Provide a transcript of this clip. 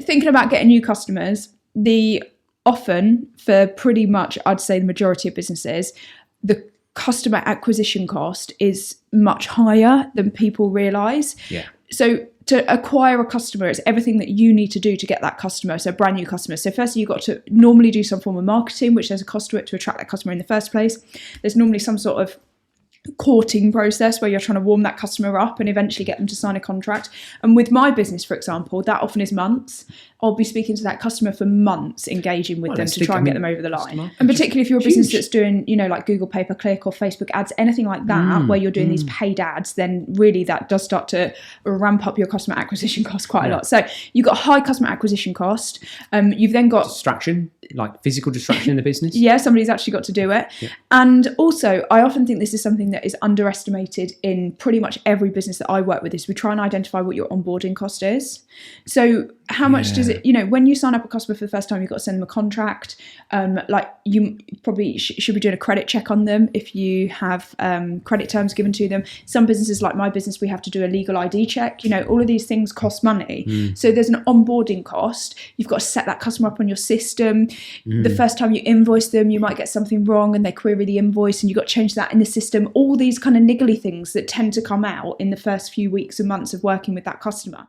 thinking about getting new customers, often for pretty much, I'd say the majority of businesses, the customer acquisition cost is much higher than people realise. Yeah. So to acquire a customer, it's everything that you need to do to get that customer, so a brand new customer. So firstly, you've got to normally do some form of marketing, which there's a cost to it to attract that customer in the first place. There's normally some sort of courting process where you're trying to warm that customer up and eventually get them to sign a contract. And with my business, for example, that often is months. I'll be speaking to that customer for months, engaging with them to try and get them over the line. And particularly if you're a business that's doing, like Google pay-per-click or Facebook ads, anything like that, where you're doing these paid ads, then really that does start to ramp up your customer acquisition cost quite a lot. So you've got high customer acquisition cost. You've then got distraction, like physical distraction in the business. Yeah, somebody's actually got to do it. Yeah. And also, I often think this is something that is underestimated in pretty much every business that I work with, is we try and identify what your onboarding cost is. So how much does it, when you sign up a customer for the first time, you've got to send them a contract. Like you probably should be doing a credit check on them if you have credit terms given to them. Some businesses, like my business, we have to do a legal ID check. All of these things cost money. So there's an onboarding cost. You've got to set that customer up on your system. The first time you invoice them, you might get something wrong and they query the invoice and you've got to change that in the system. All these kind of niggly things that tend to come out in the first few weeks and months of working with that customer.